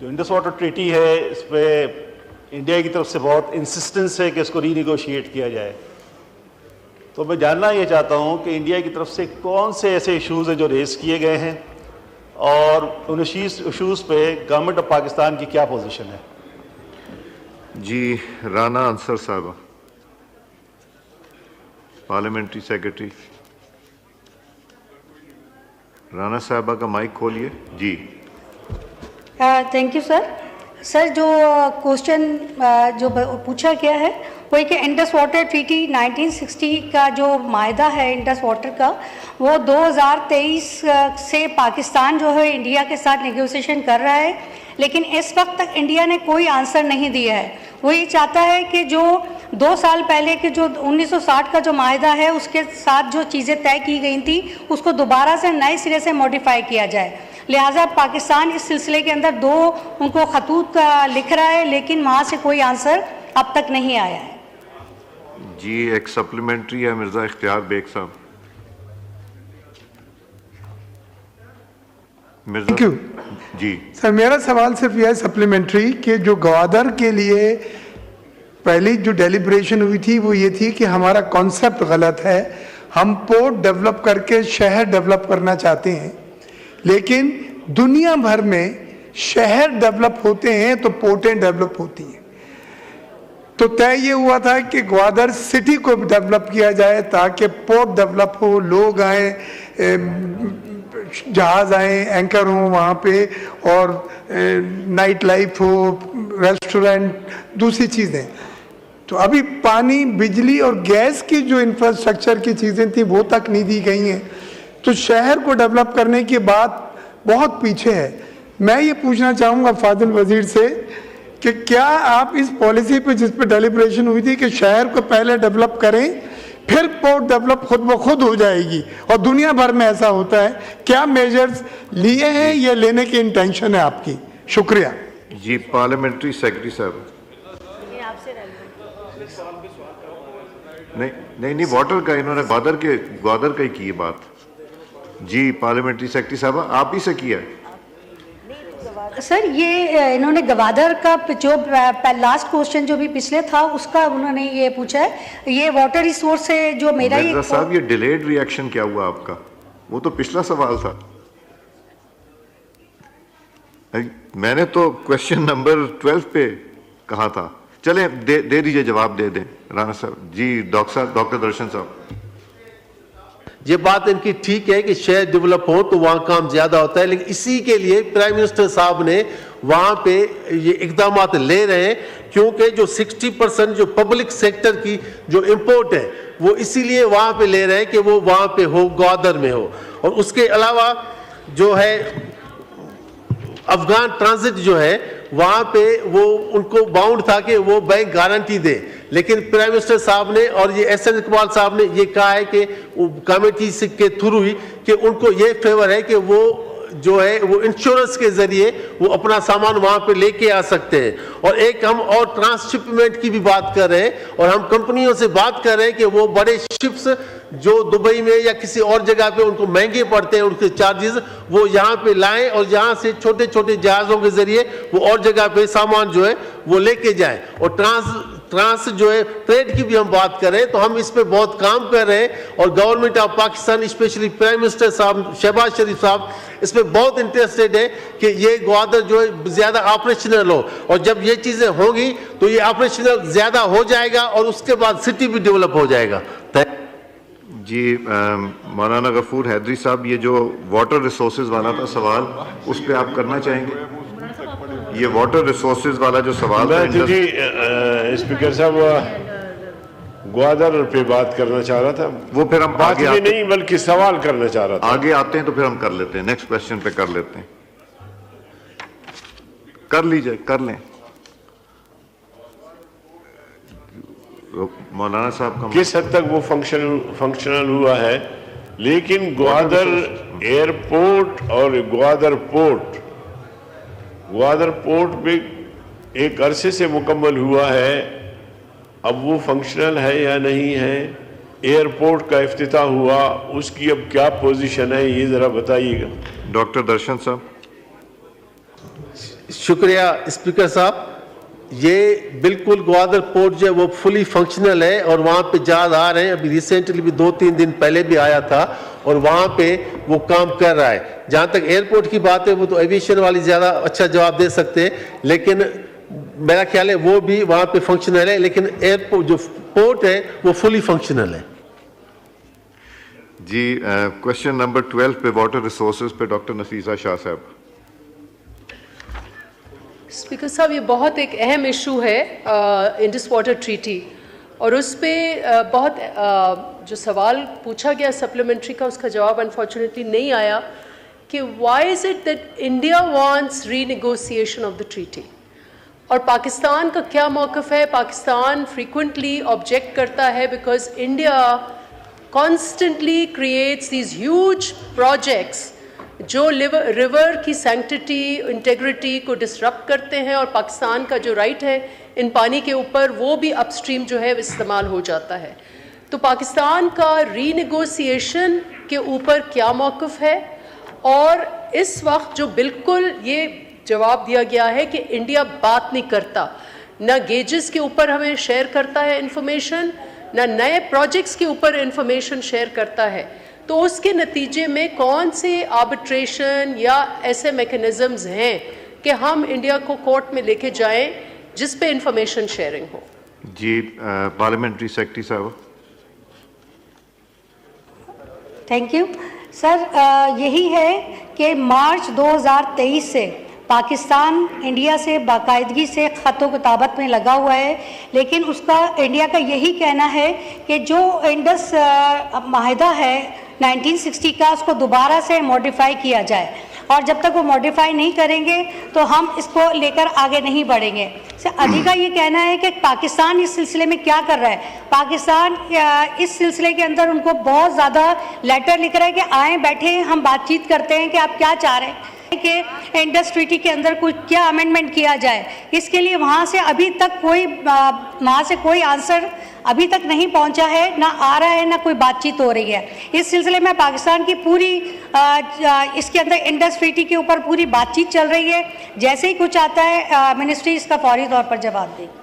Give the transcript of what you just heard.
जो Indus water treaty है, इस पर इंडिया की तरफ से बहुत इंसिस्टेंस है कि इसको रीनिगोशिएट किया जाए। तो मैं जानना ये चाहता हूँ कि इंडिया की तरफ से कौन से ऐसे इश्यूज़ हैं जो रेस किए गए हैं और उन इश्यूज़ पे गवर्नमेंट ऑफ पाकिस्तान की क्या पोजीशन है। जी, राना अंसर साहब, पार्लियामेंट्री सेक्रेटरी। राना साहबा का माइक खोलिए। जी, थैंक यू सर। सर, जो क्वेश्चन जो पूछा गया है वो एक इंडस वाटर ट्रीटी 1960 का जो मायदा है इंडस वाटर का, वो 2023 से पाकिस्तान जो है इंडिया के साथ नेगोशिएशन कर रहा है, लेकिन इस वक्त तक इंडिया ने कोई आंसर नहीं दिया है। वो ये चाहता है कि जो 2 साल पहले के जो 1960 का जो मायदा है उसके साथ जो चीज़ें तय की गई थी उसको दोबारा से नए सिरे से मॉडिफाई किया जाए। लिहाजा पाकिस्तान इस सिलसिले के अंदर 2 उनको खतूत लिख रहा है, लेकिन वहाँ से कोई आंसर अब तक नहीं आया है। जी, एक सप्लीमेंट्री है Mirza Ikhtiyar Beg sahab. Thank you ji sir. मेरा सवाल सिर्फ यह है सप्लीमेंट्री कि जो ग्वादर के लिए पहली जो डेलिब्रेशन हुई थी वो ये थी कि हमारा कॉन्सेप्ट गलत है, हम पोर्ट डेवलप करके शहर डेवलप करना चाहते हैं, लेकिन दुनिया भर में शहर डेवलप होते हैं तो पोर्टें डेवलप होती हैं। तो तय ये हुआ था कि ग्वादर सिटी को डेवलप किया जाए ताकि पोर्ट डेवलप हो, लोग आए, जहाज आए, एंकर हो वहाँ पे, और नाइट लाइफ हो, रेस्टोरेंट, दूसरी चीज़ें। तो अभी पानी, बिजली और गैस की जो इंफ्रास्ट्रक्चर की चीज़ें थी वो तक नहीं दी गई हैं। तो शहर को डेवलप करने की बात बहुत पीछे है। मैं ये पूछना चाहूँगा फादिल वजीर से कि क्या आप इस पॉलिसी पे जिस पे डेलिब्रेशन हुई थी कि शहर को पहले डेवलप करें फिर पोर्ट डेवलप खुद ब खुद हो जाएगी, और दुनिया भर में ऐसा होता है, क्या मेजर्स लिए हैं या लेने की इंटेंशन है आपकी? शुक्रिया जी। पार्लियामेंट्री सेक्रेटरी साहब। नहीं, वाटर का इन्होंने ग्वादर का ही की बात। जी, पार्लियामेंट्री सेक्रेटरी साहब, आप ही से किया है। सर, ये इन्होंने गवादर का जो लास्ट क्वेश्चन जो भी पिछले था उसका उन्होंने ये पूछा है। ये वाटर रिसोर्स से जो मेरा ये साहब, ये डिलेड रिएक्शन क्या हुआ आपका? वो तो पिछला सवाल था। मैंने तो क्वेश्चन नंबर 12 पे कहा था। चले दे दीजिए, जवाब दे दें राना साहब। जी, डॉक्टर दर्शन साहब। ये बात इनकी ठीक है कि शहर डेवलप हो तो वहाँ काम ज्यादा होता है, लेकिन इसी के लिए प्राइम मिनिस्टर साहब ने वहाँ पे ये इकदाम ले रहे हैं, क्योंकि जो 60% जो पब्लिक सेक्टर की जो इंपोर्ट है वो इसीलिए वहाँ पे ले रहे हैं कि वो वहाँ पे हो, ग्वादर में हो। और उसके अलावा जो है अफगान ट्रांजिट जो है वहाँ पे वो उनको बाउंड था कि वो बैंक गारंटी दे, लेकिन प्राइम मिनिस्टर साहब ने और ये एहसन इकबाल साहब ने ये कहा है कि कमेटी के थ्रू ही कि उनको ये फेवर है कि वो जो है वो इंश्योरेंस के जरिए वो अपना सामान वहां पे लेके आ सकते हैं। और एक हम और ट्रांसशिपमेंट की भी बात कर रहे हैं, और हम कंपनियों से बात कर रहे हैं कि वो बड़े शिप्स जो दुबई में या किसी और जगह पे उनको महंगे पड़ते हैं उनके चार्जेस, वो यहाँ पे लाएं और यहाँ से छोटे छोटे जहाज़ों के जरिए वो और जगह पे सामान जो है वो लेके जाएं। और ट्रांस जो है ट्रेड की भी हम बात करें तो हम इस पे बहुत काम कर रहे हैं, और government of Pakistan specially prime minister साहब शहबाज शरीफ साहब इसमें बहुत इंटरेस्टेड है कि ये ग्वादर जो है ज्यादा ऑपरेशनल हो, और जब ये चीजें होंगी तो ये ऑपरेशनल ज्यादा हो जाएगा और उसके बाद सिटी भी डेवलप हो जाएगा। जी, मौलाना गफूर हैदरी साहब, ये जो वाटर रिसोर्सेज वाला था सवाल, उस पर आप करना चाहेंगे? ये वाटर रिसोर्सेज वाला जो सवाल था। जी, स्पीकर साहब, ग्वादर पे बात करना चाह रहा था। वो फिर हम बात भी नहीं बल्कि सवाल करना चाह रहा था। आगे आते हैं तो फिर हम कर लेते हैं, नेक्स्ट क्वेश्चन पे कर लेते हैं। कर लीजिए, कर लें। मौलाना साहब का किस हद तक वो फंक्शनल हुआ है, लेकिन ग्वादर एयरपोर्ट और ग्वादर पोर्ट भी एक अरसे से मुकम्मल हुआ है, अब वो फंक्शनल है या नहीं है। एयरपोर्ट का इफ्तिताह हुआ, उसकी अब क्या पोजीशन है ये जरा बताइएगा। डॉक्टर दर्शन साहब। शुक्रिया स्पीकर साहब। ये बिल्कुल ग्वादर पोर्ट जो है वो फुली फंक्शनल है और वहाँ पे जहाज आ रहे हैं। अभी रिसेंटली भी 2-3 दिन पहले भी आया था और वहाँ पे वो काम कर रहा है। जहाँ तक एयरपोर्ट की बात है वो तो एविएशन वाली ज़्यादा अच्छा जवाब दे सकते हैं, लेकिन मेरा ख्याल है वो भी वहाँ पे फंक्शनल है, लेकिन एयरपोर्ट जो पोर्ट है वो फुली फंक्शनल है। जी क्वेश्चन नंबर 12 पे वाटर रिसोर्सेज पे डॉक्टर नफीसा शाह साहब। स्पीकर साहब, ये बहुत एक अहम इशू है इंडस वाटर ट्रीटी, और उस पर बहुत जो सवाल पूछा गया सप्लीमेंट्री का, उसका जवाब अनफॉर्चुनेटली नहीं आया कि why is it that India wants renegotiation of the treaty, और पाकिस्तान का क्या मौक़िफ़ है। पाकिस्तान फ्रीक्वेंटली ऑब्जेक्ट करता है because India constantly creates these huge projects जो रिवर की सैंक्टिटी इंटेग्रिटी को डिसरप्ट करते हैं, और पाकिस्तान का जो राइट है इन पानी के ऊपर वो भी अपस्ट्रीम जो है इस्तेमाल हो जाता है। तो पाकिस्तान का रीनेगोशिएशन के ऊपर क्या मौक़िफ़ है, और इस वक्त जो बिल्कुल ये जवाब दिया गया है कि इंडिया बात नहीं करता, ना गेजेस के ऊपर हमें शेयर करता है इंफॉर्मेशन, ना नए प्रोजेक्ट्स के ऊपर इंफॉर्मेशन शेयर करता है, तो उसके नतीजे में कौन से आर्बिट्रेशन या ऐसे मैकेनिज़म्स हैं कि हम इंडिया को कोर्ट में लेके जाएं जिस पे इंफॉर्मेशन शेयरिंग हो। जी पार्लियामेंट्री सेक्रेटरी साहब। Thank you sir. यही है कि मार्च 2023 से पाकिस्तान इंडिया से बाकायदगी से ख़तों किताबत में लगा हुआ है, लेकिन उसका इंडिया का यही कहना है कि जो इंडस माहिदा है 1960 का, उसको दोबारा से मॉडिफाई किया जाए, और जब तक वो मॉडिफाई नहीं करेंगे तो हम इसको लेकर आगे नहीं बढ़ेंगे। अभी का ये कहना है कि पाकिस्तान इस सिलसिले में क्या कर रहा है। पाकिस्तान इस सिलसिले के अंदर उनको बहुत ज़्यादा लेटर लिख रहा है कि आएँ बैठे हम बातचीत करते हैं कि आप क्या चाह रहे हैं कि इंडस ट्रीटी के अंदर कुछ क्या अमेंडमेंट किया जाए। इसके लिए वहाँ से अभी तक कोई आंसर अभी तक नहीं पहुँचा है, ना आ रहा है, ना कोई बातचीत हो रही है। इस सिलसिले में पाकिस्तान की पूरी इसके अंदर इंडस ट्रीटी के ऊपर पूरी बातचीत चल रही है। जैसे ही कुछ आता है मिनिस्ट्री इसका फौरी तौर पर जवाब देगी।